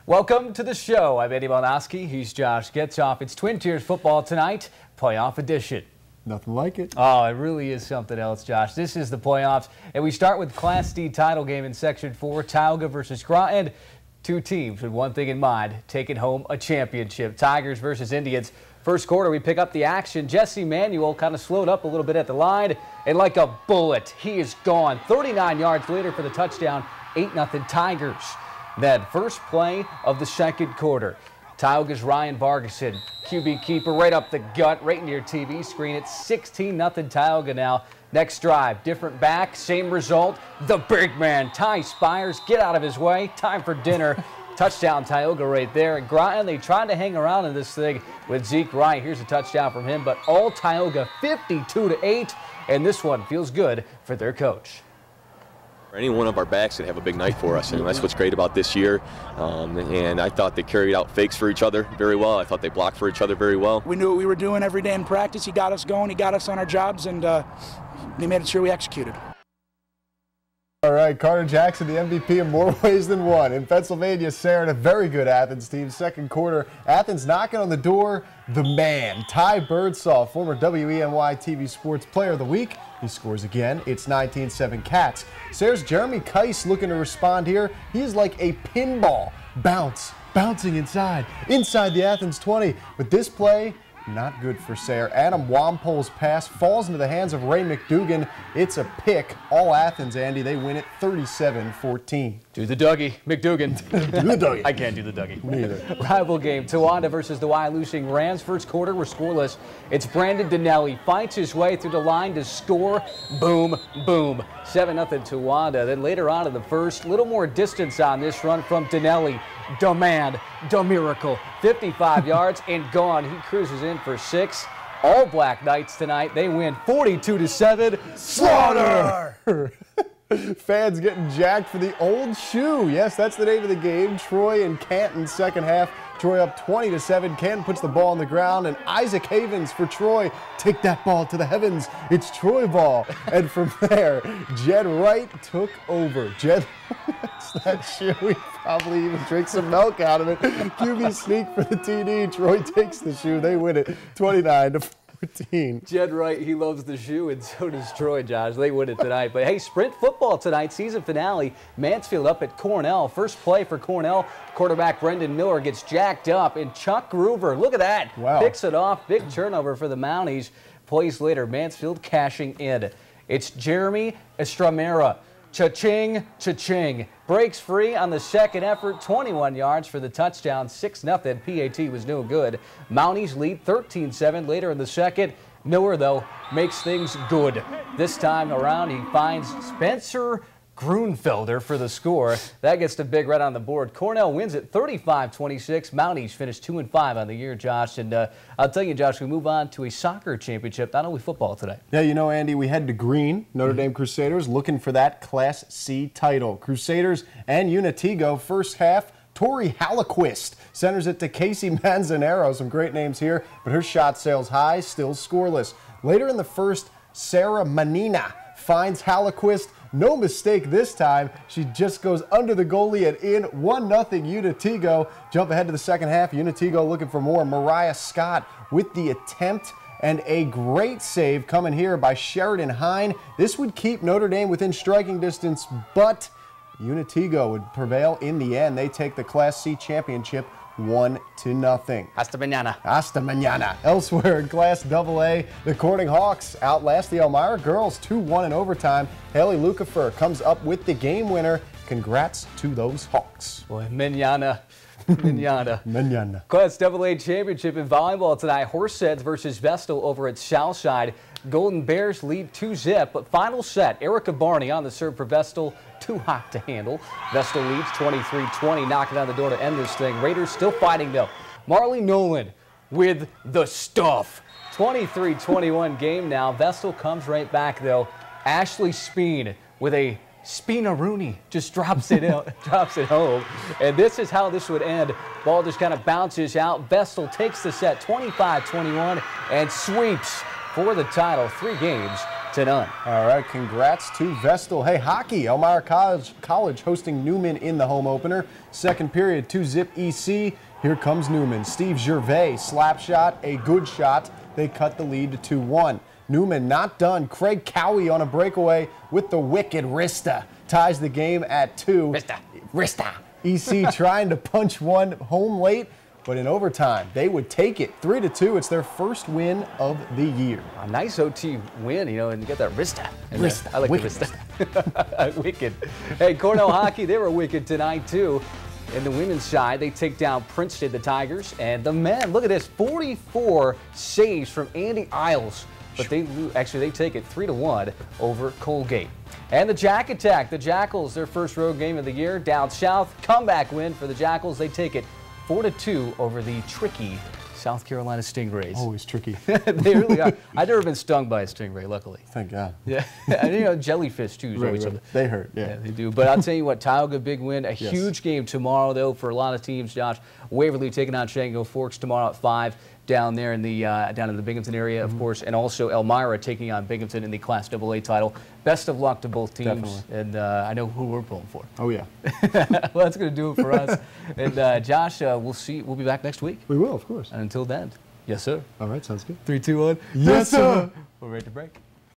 Welcome to the show. I'm Eddie Malnoski. He's Josh Getzoff. It's Twin Tiers football tonight, playoff edition. Nothing like it. Oh, it really is something else, Josh. This is the playoffs, and we start with Class D title game in Section 4, Tygar versus Groton. Two teams with one thing in mind, taking home a championship. Tigers versus Indians. First quarter, we pick up the action. Jesse Manuel kind of slowed up a little bit at the line, and like a bullet, he is gone. 39 yards later for the touchdown, 8-0 Tigers. Then first play of the second quarter. Tioga's Ryan Vargason, QB keeper, right up the gut, right into your TV screen. It's 16-0 Tioga now. Next drive, different back, same result. The big man, Ty Spires, get out of his way. Time for dinner. Touchdown Tioga right there. And Groton, they tried to hang around in this thing with Zeke Wright. Here's a touchdown from him, but all Tioga 52-8, and this one feels good for their coach. Any one of our backs could have a big night for us, and that's what's great about this year. And I thought they carried out fakes for each other very well. I thought they blocked for each other very well. We knew what we were doing every day in practice. He got us going. He got us on our jobs, and he made sure we executed. All right, Carter Jackson, the MVP in more ways than one. In Pennsylvania, Sarah and a very good Athens team. Second quarter, Athens knocking on the door. The man, Ty Birdsall, former WENY-TV Sports Player of the Week. He scores again. It's 19-7 Cats. Sarah's Jeremy Keiss looking to respond here. He is like a pinball, bouncing inside the Athens 20. But this play, not good for Sarah. Adam Wampol's pass falls into the hands of Ray McDougan. It's a pick. All Athens, Andy. They win it 37-14. Do the Dougie, McDougan. Do the Dougie. I can't do the Dougie. Me either. Rival game, Towanda versus the Wyalusing Rams. First quarter, we're scoreless. It's Brandon Donnelly. Fights his way through the line to score. Boom, boom. 7-0 Towanda. Then later on in the first, little more distance on this run from Donnelly. The man, the miracle. 55 yards and gone. He cruises in for 6. All Black Knights tonight. They win 42-7. Slaughter! Fans getting jacked for the old shoe. Yes, that's the name of the game. Troy and Canton second half. Troy up 20-7. Canton puts the ball on the ground, and Isaac Havens for Troy. Take that ball to the heavens. It's Troy ball. And from there, Jed Wright took over. Jed likes that shoe. He probably even drinks some milk out of it. QB sneak for the TD. Troy takes the shoe. They win it 29-14. Jed Wright, he loves the shoe, and so does Troy, Josh. They win it tonight. But hey, sprint football tonight, season finale. Mansfield up at Cornell. First play for Cornell. Quarterback Brendan Miller gets jacked up, and Chuck Groover, look at that, wow, picks it off. Big turnover for the Mounties. Plays later, Mansfield cashing in. It's Jeremy Estramera. Cha-ching, cha-ching. Breaks free on the second effort, 21 yards for the touchdown, 6-0. PAT was no good. Mounties lead 13-7 later in the second. Miller, though, makes things good. This time around, he finds Spencer Grunfelder for the score. That gets the big red on the board. Cornell wins it 35-26. Mounties finish 2-5 on the year, Josh. And I'll tell you, Josh, we move on to a soccer championship, not only football today. Yeah, you know, Andy, we head to Green. Notre Dame Crusaders looking for that Class C title. Crusaders and Unitigo first half. Tori Hallequist centers it to Casey Manzanero. Some great names here, but her shot sails high, still scoreless. Later in the first, Sarah Manina finds Hallequist. No mistake this time. She just goes under the goalie and in. 1-0 Unitigo. Jump ahead to the second half. Unitigo looking for more. Mariah Scott with the attempt, and a great save coming here by Sheridan Hine. This would keep Notre Dame within striking distance, but Unitigo would prevail in the end. They take the Class C championship 1-0. Hasta mañana. Hasta mañana. Elsewhere in Class AA, the Corning Hawks outlast the Elmira girls 2-1 in overtime. Haley Lucifer comes up with the game winner. Congrats to those Hawks. Boy, mañana. Mañana. Class AA championship in volleyball tonight. Horseds versus Vestal over at Southside. Golden Bears lead 2-0, but final set, Erica Barney on the serve for Vestal. Too hot to handle. Vestal leads 23-20, knocking on the door to end this thing. Raiders still fighting, though. Marley Nolan with the stuff. 23-21 game now. Vestal comes right back, though. Ashley Speen with a Spina-Rooney just drops it home. And this is how this would end. Ball just kind of bounces out. Vestal takes the set 25-21 and sweeps for the title. 3 games 3-0. All right, congrats to Vestal. Hey, hockey, Elmira College hosting Newman in the home opener. Second period, 2-zip EC. Here comes Newman. Steve Gervais, slap shot, a good shot. They cut the lead to 2-1. Newman not done. Craig Cowie on a breakaway with the wicked Rista. Ties the game at 2. Rista. EC trying to punch one home late, but in overtime, they would take it 3-2. It's their first win of the year. A nice OT win, you know, and you get that Rista. Rista. I like Wicked. the Rista. Wicked. Hey, Cornell hockey, they were wicked tonight, too. In the women's side, they take down Princeton, the Tigers. And the men, look at this, 44 saves from Andy Isles. But they take it 3-1 over Colgate. And the Jack Attack, the Jackals, their first road game of the year, down south. Comeback win for the Jackals. They take it 4-2 over the tricky South Carolina Stingrays. Always tricky. They really are. I've never been stung by a stingray, luckily. Thank God. Yeah, and you know, jellyfish too is always something. They hurt, Yeah, they do. But I'll tell you what, Tioga, big win. A huge game tomorrow, though, for a lot of teams, Josh. Waverly taking on Shenango Forks tomorrow at 5 down there in the down in the Binghamton area, of course, and also Elmira taking on Binghamton in the Class AA title. Best of luck to both teams. Definitely. And I know who we're pulling for. Oh, yeah. Well, that's going to do it for us. And Josh, we'll be back next week. We will, of course. And until then, yes, sir. All right, sounds good. 3, 2, 1. Yes, sir. We're ready to break.